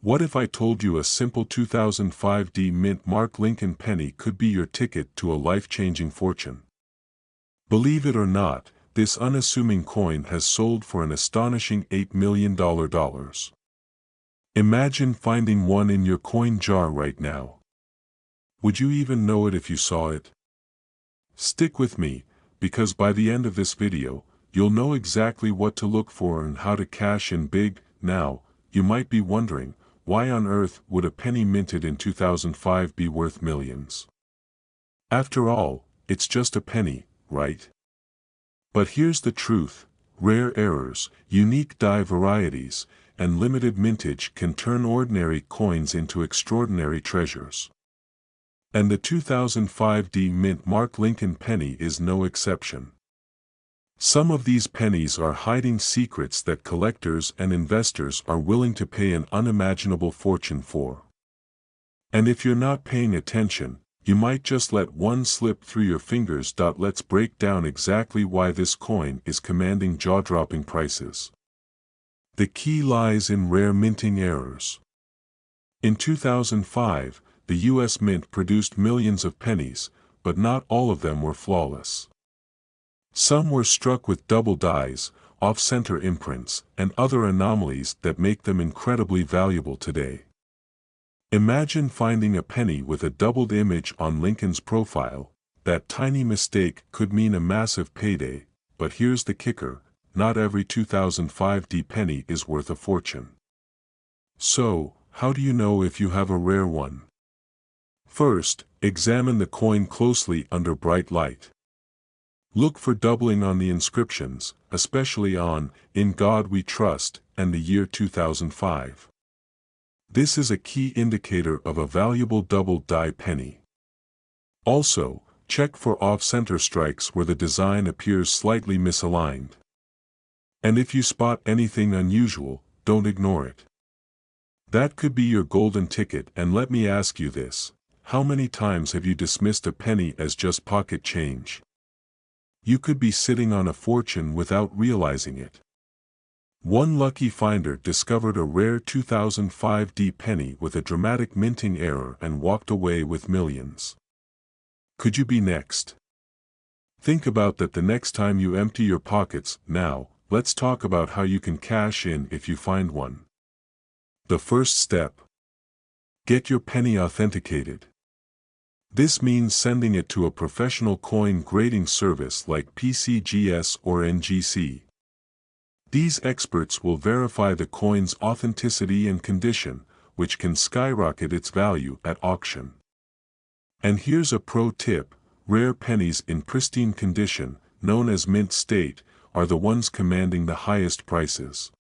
What if I told you a simple 2005 mint Mark Lincoln penny could be your ticket to a life-changing fortune? Believe it or not, this unassuming coin has sold for an astonishing $8 million. Imagine finding one in your coin jar right now. Would you even know it if you saw it? Stick with me, because by the end of this video, you'll know exactly what to look for and how to cash in big. Now, you might be wondering, why on earth would a penny minted in 2005 be worth millions? After all, it's just a penny, right? But here's the truth: rare errors, unique die varieties, and limited mintage can turn ordinary coins into extraordinary treasures. And the 2005 mint Mark Lincoln penny is no exception. Some of these pennies are hiding secrets that collectors and investors are willing to pay an unimaginable fortune for. And if you're not paying attention, you might just let one slip through your fingers. Let's break down exactly why this coin is commanding jaw-dropping prices. The key lies in rare minting errors. In 2005, the U.S. Mint produced millions of pennies, but not all of them were flawless. Some were struck with double dies, off-center imprints, and other anomalies that make them incredibly valuable today. Imagine finding a penny with a doubled image on Lincoln's profile. That tiny mistake could mean a massive payday, but here's the kicker: not every 2005 penny is worth a fortune. So, how do you know if you have a rare one? First, examine the coin closely under bright light. Look for doubling on the inscriptions, especially on "In God We Trust" and the year 2005. This is a key indicator of a valuable double die penny. Also, check for off-center strikes where the design appears slightly misaligned. And if you spot anything unusual, don't ignore it. That could be your golden ticket. And let me ask you this: how many times have you dismissed a penny as just pocket change? You could be sitting on a fortune without realizing it. One lucky finder discovered a rare 2005 penny with a dramatic minting error and walked away with millions. Could you be next? Think about that the next time you empty your pockets. Now, let's talk about how you can cash in if you find one. The first step: get your penny authenticated. This means sending it to a professional coin grading service like PCGS or NGC. These experts will verify the coin's authenticity and condition, which can skyrocket its value at auction. And here's a pro tip: rare pennies in pristine condition, known as mint state, are the ones commanding the highest prices.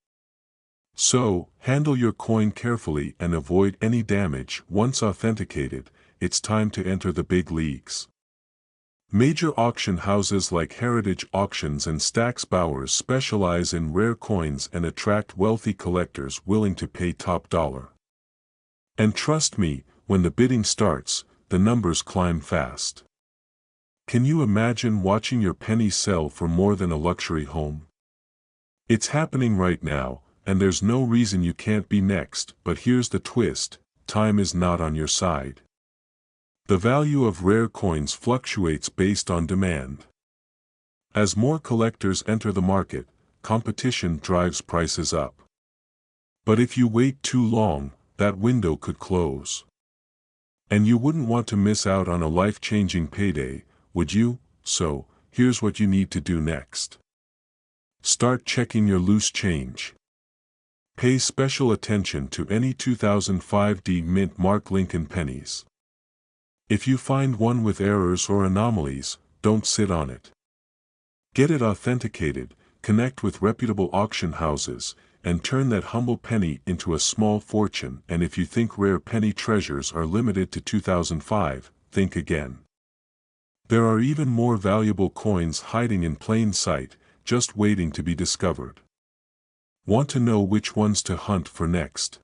So, handle your coin carefully and avoid any damage. Once authenticated, it's time to enter the big leagues. Major auction houses like Heritage Auctions and Stack's Bowers specialize in rare coins and attract wealthy collectors willing to pay top dollar. And trust me, when the bidding starts, the numbers climb fast. Can you imagine watching your penny sell for more than a luxury home? It's happening right now, and there's no reason you can't be next. But here's the twist: time is not on your side. The value of rare coins fluctuates based on demand. As more collectors enter the market, competition drives prices up. But if you wait too long, that window could close. And you wouldn't want to miss out on a life-changing payday, would you? So, here's what you need to do next. Start checking your loose change. Pay special attention to any 2005 mint Mark Lincoln pennies. If you find one with errors or anomalies, don't sit on it. Get it authenticated, connect with reputable auction houses, and turn that humble penny into a small fortune. And if you think rare penny treasures are limited to 2005, think again. There are even more valuable coins hiding in plain sight, just waiting to be discovered. Want to know which ones to hunt for next?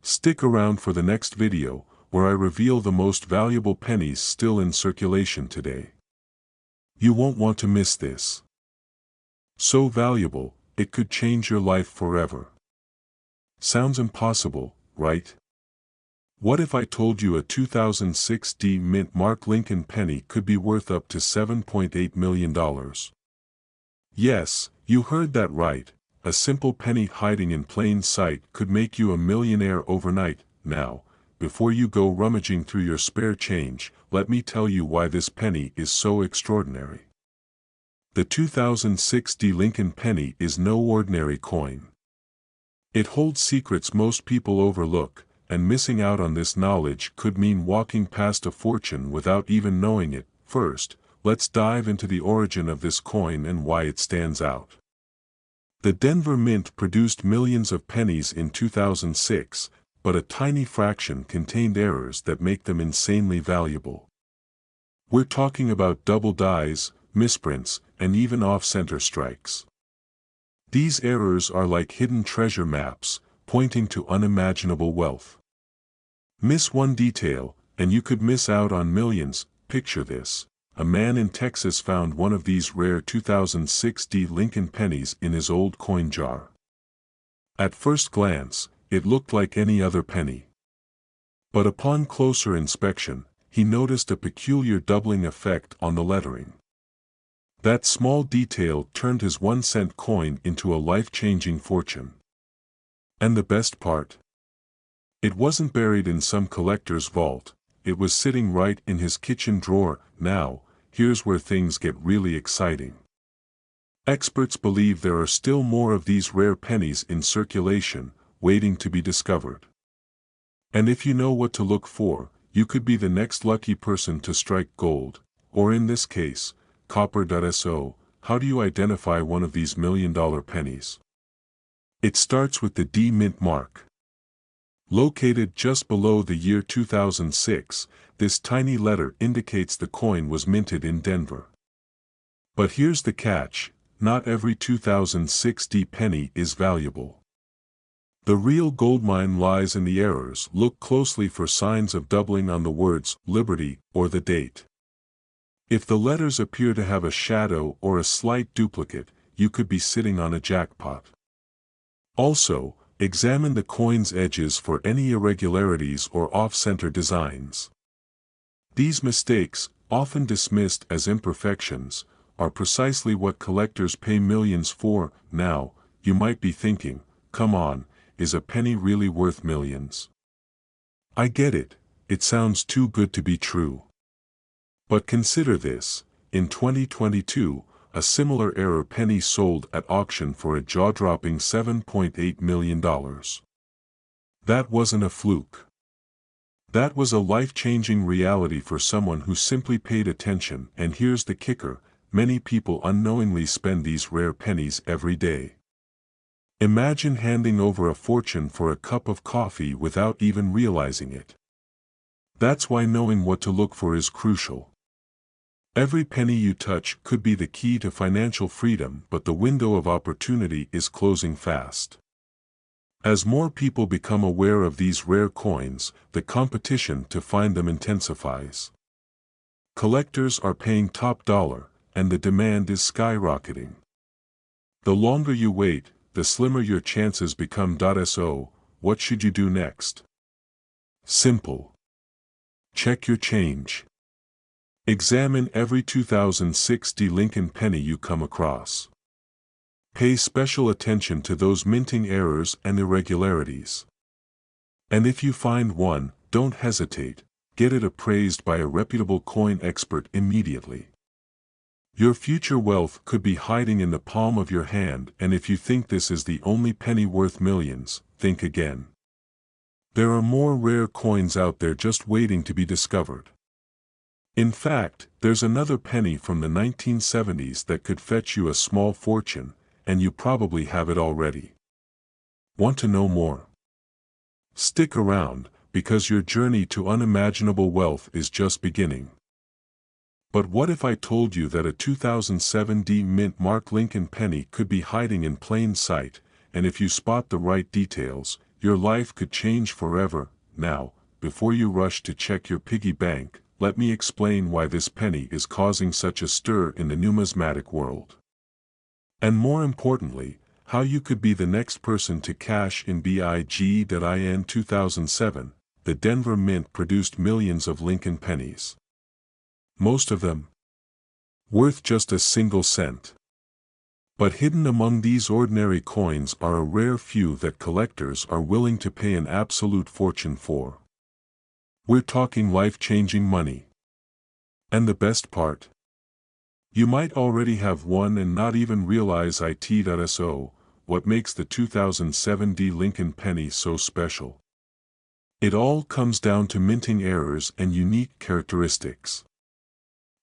Stick around for the next video, where I reveal the most valuable pennies still in circulation today. You won't want to miss this. So valuable, it could change your life forever. Sounds impossible, right? What if I told you a 2006 D Mint Mark Lincoln penny could be worth up to $7.8 million? Yes, you heard that right. A simple penny hiding in plain sight could make you a millionaire overnight. Now, before you go rummaging through your spare change, let me tell you why this penny is so extraordinary. The 2006 D Lincoln penny is no ordinary coin. It holds secrets most people overlook, and missing out on this knowledge could mean walking past a fortune without even knowing it. First, let's dive into the origin of this coin and why it stands out. The Denver Mint produced millions of pennies in 2006, but a tiny fraction contained errors that make them insanely valuable. We're talking about double dies, misprints, and even off-center strikes. These errors are like hidden treasure maps, pointing to unimaginable wealth. Miss one detail, and you could miss out on millions. Picture this. A man in Texas found one of these rare 2006 D Lincoln pennies in his old coin jar. At first glance, it looked like any other penny. But upon closer inspection, he noticed a peculiar doubling effect on the lettering. That small detail turned his 1-cent coin into a life-changing fortune. And the best part? It wasn't buried in some collector's vault, it was sitting right in his kitchen drawer. Now, here's where things get really exciting. Experts believe there are still more of these rare pennies in circulation, waiting to be discovered. And if you know what to look for, you could be the next lucky person to strike gold, or in this case, copper. How do you identify one of these million-dollar pennies? It starts with the D Mint mark. Located just below the year 2006, this tiny letter indicates the coin was minted in Denver. But here's the catch, not every 2006 D penny is valuable. The real goldmine lies in the errors. Look closely for signs of doubling on the words "Liberty" or the date. If the letters appear to have a shadow or a slight duplicate, you could be sitting on a jackpot. Also, examine the coin's edges for any irregularities or off-center designs. These mistakes, often dismissed as imperfections, are precisely what collectors pay millions for. Now, you might be thinking, come on, is a penny really worth millions? I get it, it sounds too good to be true. But consider this, in 2022, a similar error penny sold at auction for a jaw-dropping $7.8 million. That wasn't a fluke. That was a life-changing reality for someone who simply paid attention. And here's the kicker, many people unknowingly spend these rare pennies every day. Imagine handing over a fortune for a cup of coffee without even realizing it. That's why knowing what to look for is crucial. Every penny you touch could be the key to financial freedom, but the window of opportunity is closing fast. As more people become aware of these rare coins, the competition to find them intensifies. Collectors are paying top dollar, and the demand is skyrocketing. The longer you wait, the slimmer your chances become. So, what should you do next? Simple. Check your change. Examine every 2006 D Lincoln penny you come across. Pay special attention to those minting errors and irregularities. And if you find one, don't hesitate, get it appraised by a reputable coin expert immediately. Your future wealth could be hiding in the palm of your hand, and if you think this is the only penny worth millions, think again. There are more rare coins out there just waiting to be discovered. In fact, there's another penny from the 1970s that could fetch you a small fortune, and you probably have it already. Want to know more? Stick around, because your journey to unimaginable wealth is just beginning. But what if I told you that a 2007 D Mint Mark Lincoln penny could be hiding in plain sight, and if you spot the right details, your life could change forever? Now, before you rush to check your piggy bank, let me explain why this penny is causing such a stir in the numismatic world. And more importantly, how you could be the next person to cash in BIG.IN 2007, the Denver Mint produced millions of Lincoln pennies. Most of them worth just a single cent. But hidden among these ordinary coins are a rare few that collectors are willing to pay an absolute fortune for. We're talking life-changing money. And the best part? You might already have one and not even realize it. What makes the 2007 Lincoln penny so special? It all comes down to minting errors and unique characteristics.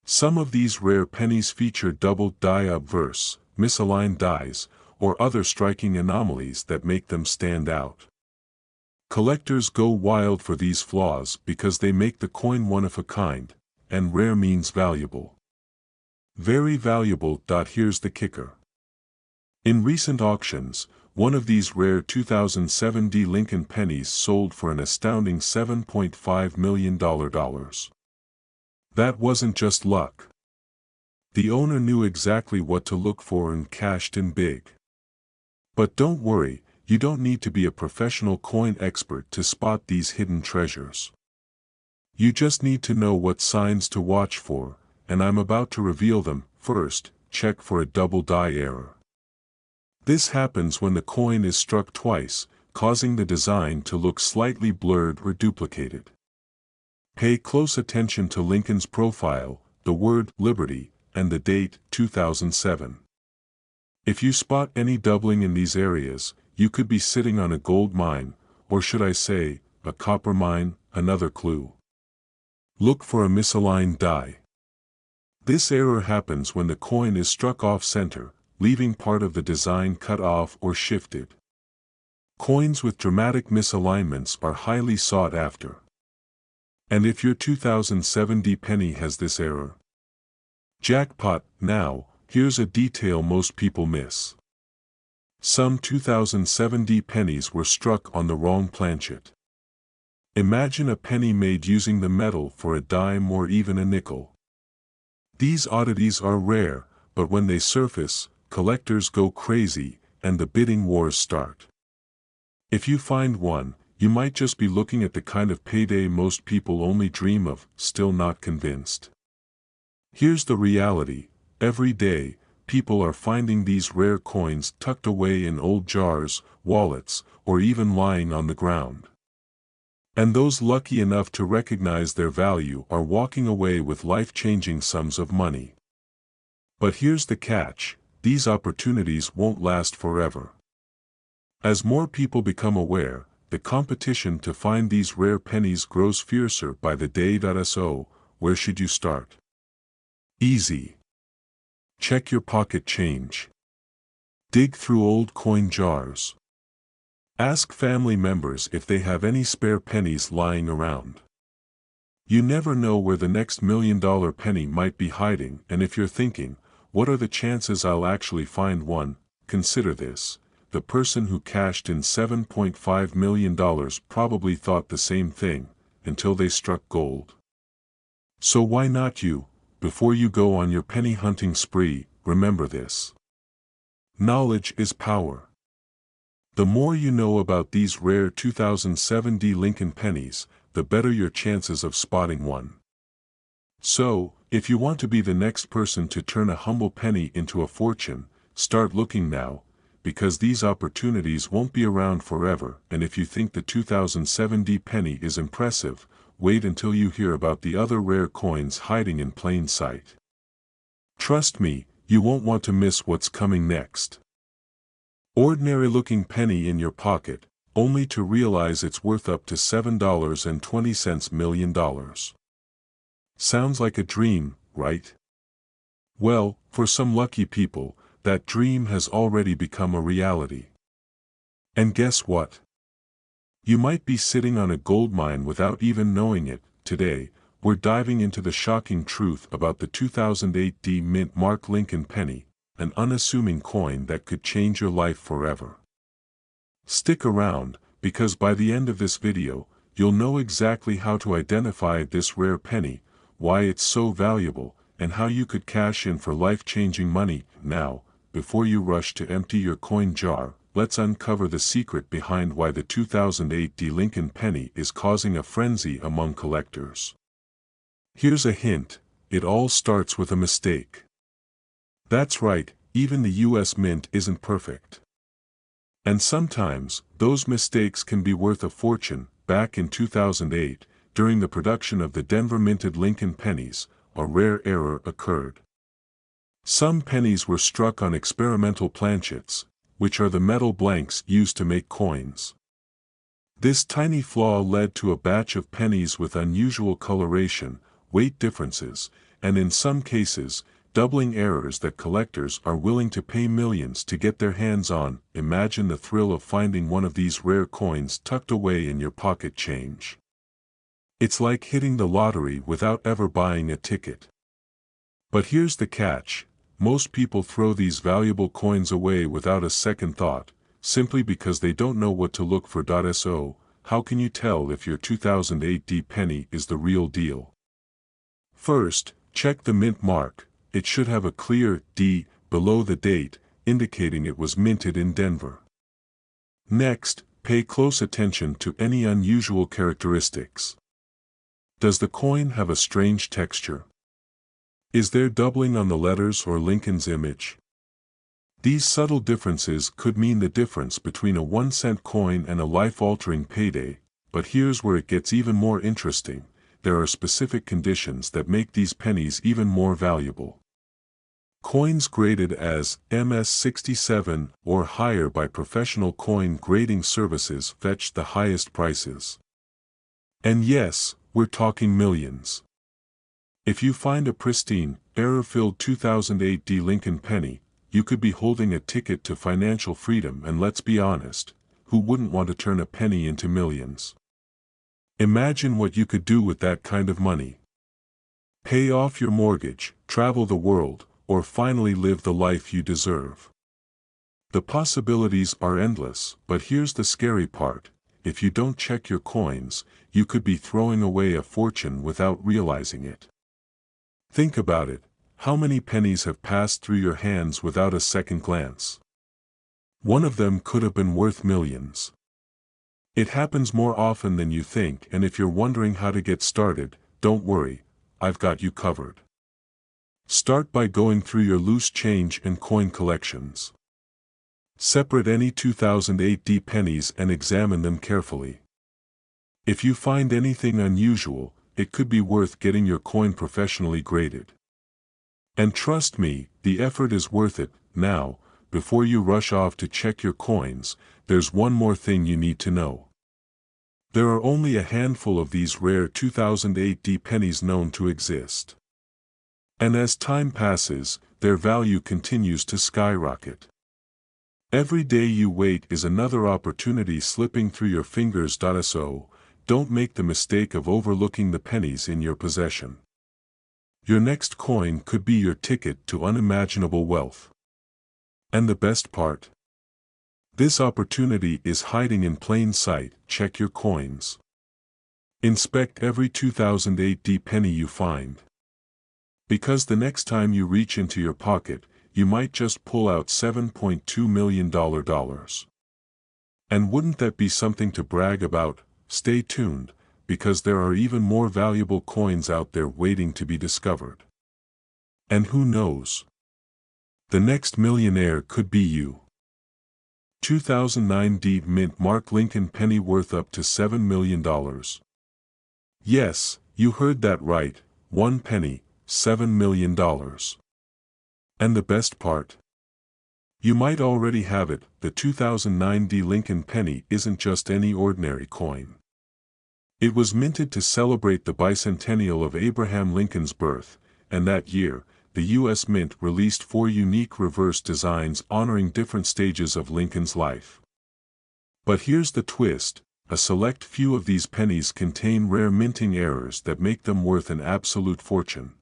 Some of these rare pennies feature double die obverse, misaligned dies, or other striking anomalies that make them stand out. Collectors go wild for these flaws because they make the coin one of a kind, and rare means valuable. Very valuable. Here's the kicker. In recent auctions, one of these rare 2007 Lincoln pennies sold for an astounding $7.5 million. That wasn't just luck. The owner knew exactly what to look for and cashed in big. But don't worry, you don't need to be a professional coin expert to spot these hidden treasures. You just need to know what signs to watch for, and I'm about to reveal them. First, check for a double die error. This happens when the coin is struck twice, causing the design to look slightly blurred or duplicated. Pay close attention to Lincoln's profile, the word Liberty, and the date 2007. If you spot any doubling in these areas, you could be sitting on a gold mine, or should I say, a copper mine. Another clue. Look for a misaligned die. This error happens when the coin is struck off-center, leaving part of the design cut off or shifted. Coins with dramatic misalignments are highly sought after. And if your 2007 penny has this error, jackpot. Now, here's a detail most people miss. Some 2007 pennies were struck on the wrong planchet. Imagine a penny made using the metal for a dime or even a nickel. These oddities are rare, but when they surface, collectors go crazy, and the bidding wars start. If you find one, you might just be looking at the kind of payday most people only dream of. Still not convinced? Here's the reality. Every day, people are finding these rare coins tucked away in old jars, wallets, or even lying on the ground. And those lucky enough to recognize their value are walking away with life-changing sums of money. But here's the catch. These opportunities won't last forever. As more people become aware, the competition to find these rare pennies grows fiercer by the day. So, where should you start? Easy. Check your pocket change. Dig through old coin jars. Ask family members if they have any spare pennies lying around. You never know where the next $1 million penny might be hiding, and if you're thinking, what are the chances I'll actually find one? Consider this. The person who cashed in $7.5 million probably thought the same thing, until they struck gold. So why not you? Before you go on your penny hunting spree, remember this. Knowledge is power. The more you know about these rare 2007 Lincoln pennies, the better your chances of spotting one. So, if you want to be the next person to turn a humble penny into a fortune, start looking now, because these opportunities won't be around forever. And if you think the 2007 penny is impressive, wait until you hear about the other rare coins hiding in plain sight. Trust me, you won't want to miss what's coming next. Ordinary-looking penny in your pocket, only to realize it's worth up to $7.20 million. Sounds like a dream, right? Well, for some lucky people, that dream has already become a reality. And guess what? You might be sitting on a gold mine without even knowing it. Today, we're diving into the shocking truth about the 2008 Mint Mark Lincoln penny, an unassuming coin that could change your life forever. Stick around, because by the end of this video, you'll know exactly how to identify this rare penny, why it's so valuable, and how you could cash in for life-changing money. Now, before you rush to empty your coin jar, let's uncover the secret behind why the 2008 Lincoln penny is causing a frenzy among collectors. Here's a hint: it all starts with a mistake. That's right, even the US Mint isn't perfect. And sometimes, those mistakes can be worth a fortune. Back in 2008, during the production of the Denver minted Lincoln pennies, a rare error occurred. Some pennies were struck on experimental planchets, which are the metal blanks used to make coins. This tiny flaw led to a batch of pennies with unusual coloration, weight differences, and in some cases, doubling errors that collectors are willing to pay millions to get their hands on. Imagine the thrill of finding one of these rare coins tucked away in your pocket change. It's like hitting the lottery without ever buying a ticket. But here's the catch: most people throw these valuable coins away without a second thought, simply because they don't know what to look for. So, how can you tell if your 2008 penny is the real deal? First, check the mint mark. It should have a clear D below the date, indicating it was minted in Denver. Next, pay close attention to any unusual characteristics. Does the coin have a strange texture? Is there doubling on the letters or Lincoln's image? These subtle differences could mean the difference between a 1-cent coin and a life-altering payday. But here's where it gets even more interesting: there are specific conditions that make these pennies even more valuable. Coins graded as MS-67 or higher by professional coin grading services fetch the highest prices. And yes, we're talking millions. If you find a pristine, error-filled 2008 Lincoln penny, you could be holding a ticket to financial freedom. And let's be honest, who wouldn't want to turn a penny into millions? Imagine what you could do with that kind of money. Pay off your mortgage, travel the world, or finally live the life you deserve. The possibilities are endless. But here's the scary part: if you don't check your coins, you could be throwing away a fortune without realizing it. Think about it: how many pennies have passed through your hands without a second glance? One of them could have been worth millions. It happens more often than you think, and if you're wondering how to get started, don't worry, I've got you covered. Start by going through your loose change and coin collections. Separate any 2008 pennies and examine them carefully. If you find anything unusual, it could be worth getting your coin professionally graded. And trust me, the effort is worth it. Now, before you rush off to check your coins, there's one more thing you need to know. There are only a handful of these rare 2008 pennies known to exist. And as time passes, their value continues to skyrocket. Every day you wait is another opportunity slipping through your fingers. So, don't make the mistake of overlooking the pennies in your possession. Your next coin could be your ticket to unimaginable wealth. And the best part? This opportunity is hiding in plain sight. Check your coins. Inspect every 2008 penny you find. Because the next time you reach into your pocket, you might just pull out $7.2 million. And wouldn't that be something to brag about? Stay tuned, because there are even more valuable coins out there waiting to be discovered. And who knows? The next millionaire could be you. 2009 mint mark Lincoln penny worth up to $7 million. Yes, you heard that right, one penny, $7 million. And the best part? You might already have it. The 2009 Lincoln penny isn't just any ordinary coin. It was minted to celebrate the bicentennial of Abraham Lincoln's birth, and that year, the U.S. Mint released 4 unique reverse designs honoring different stages of Lincoln's life. But here's the twist: a select few of these pennies contain rare minting errors that make them worth an absolute fortune.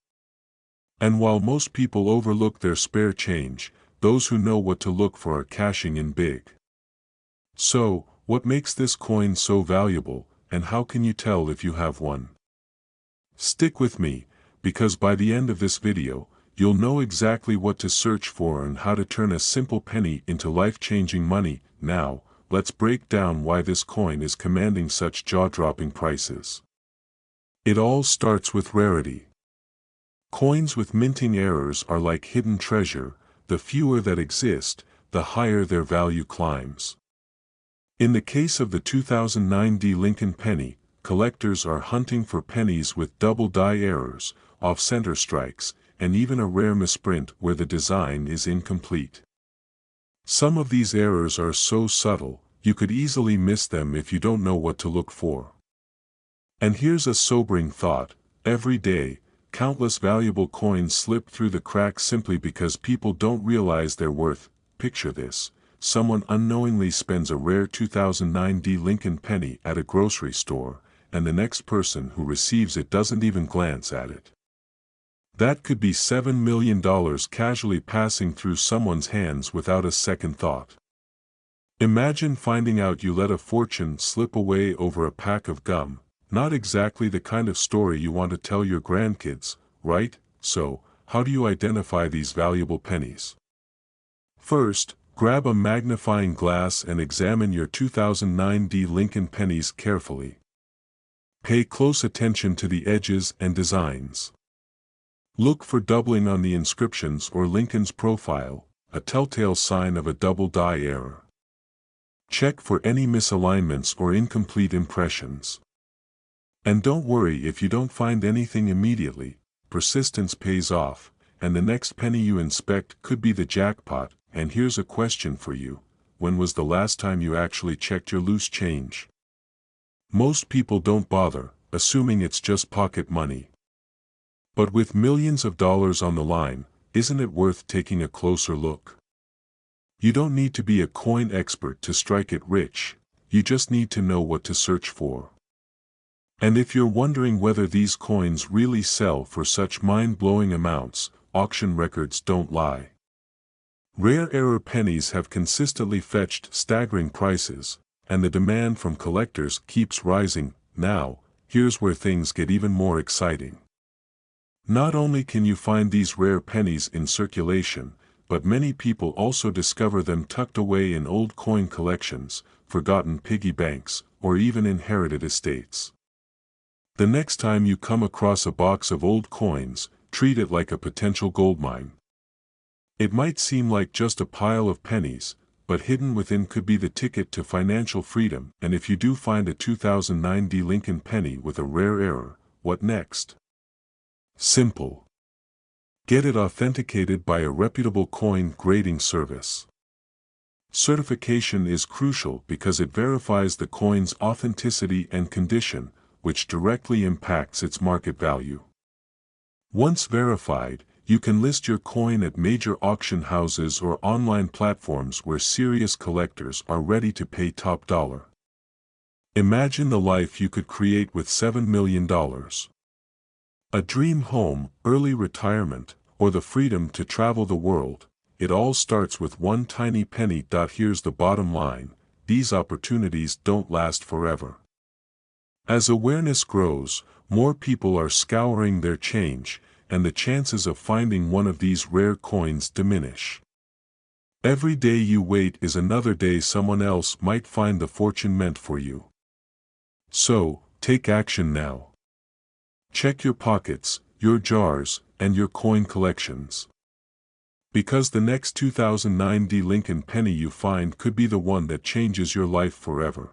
And while most people overlook their spare change, those who know what to look for are cashing in big. So, what makes this coin so valuable, and how can you tell if you have one? Stick with me, because by the end of this video, you'll know exactly what to search for and how to turn a simple penny into life-changing money. Now, let's break down why this coin is commanding such jaw-dropping prices. It all starts with rarity. Coins with minting errors are like hidden treasure. The fewer that exist, the higher their value climbs. In the case of the 2009 Lincoln penny, collectors are hunting for pennies with double die errors, off-center strikes, and even a rare misprint where the design is incomplete. Some of these errors are so subtle, you could easily miss them if you don't know what to look for. And here's a sobering thought: every day, countless valuable coins slip through the cracks simply because people don't realize their worth. Picture this: someone unknowingly spends a rare 2009 Lincoln penny at a grocery store, and the next person who receives it doesn't even glance at it. That could be $7 million casually passing through someone's hands without a second thought. Imagine finding out you let a fortune slip away over a pack of gum. Not exactly the kind of story you want to tell your grandkids, right? So, how do you identify these valuable pennies? First, grab a magnifying glass and examine your 2009 Lincoln pennies carefully. Pay close attention to the edges and designs. Look for doubling on the inscriptions or Lincoln's profile, a telltale sign of a double die error. Check for any misalignments or incomplete impressions. And don't worry if you don't find anything immediately. Persistence pays off, and the next penny you inspect could be the jackpot. And here's a question for you: when was the last time you actually checked your loose change? Most people don't bother, assuming it's just pocket money. But with millions of dollars on the line, isn't it worth taking a closer look? You don't need to be a coin expert to strike it rich, you just need to know what to search for. And if you're wondering whether these coins really sell for such mind-blowing amounts, auction records don't lie. Rare error pennies have consistently fetched staggering prices, and the demand from collectors keeps rising. Now, here's where things get even more exciting. Not only can you find these rare pennies in circulation, but many people also discover them tucked away in old coin collections, forgotten piggy banks, or even inherited estates. The next time you come across a box of old coins, treat it like a potential goldmine. It might seem like just a pile of pennies, but hidden within could be the ticket to financial freedom. And if you do find a 2009 Lincoln penny with a rare error, what next? Simple. Get it authenticated by a reputable coin grading service. Certification is crucial because it verifies the coin's authenticity and condition, which directly impacts its market value. Once verified, you can list your coin at major auction houses or online platforms where serious collectors are ready to pay top dollar. Imagine the life you could create with $7 million. A dream home, early retirement, or the freedom to travel the world. It all starts with one tiny penny. Here's the bottom line: these opportunities don't last forever. As awareness grows, more people are scouring their change, and the chances of finding one of these rare coins diminish. Every day you wait is another day someone else might find the fortune meant for you. So, take action now. Check your pockets, your jars, and your coin collections. Because the next 2009 Lincoln penny you find could be the one that changes your life forever.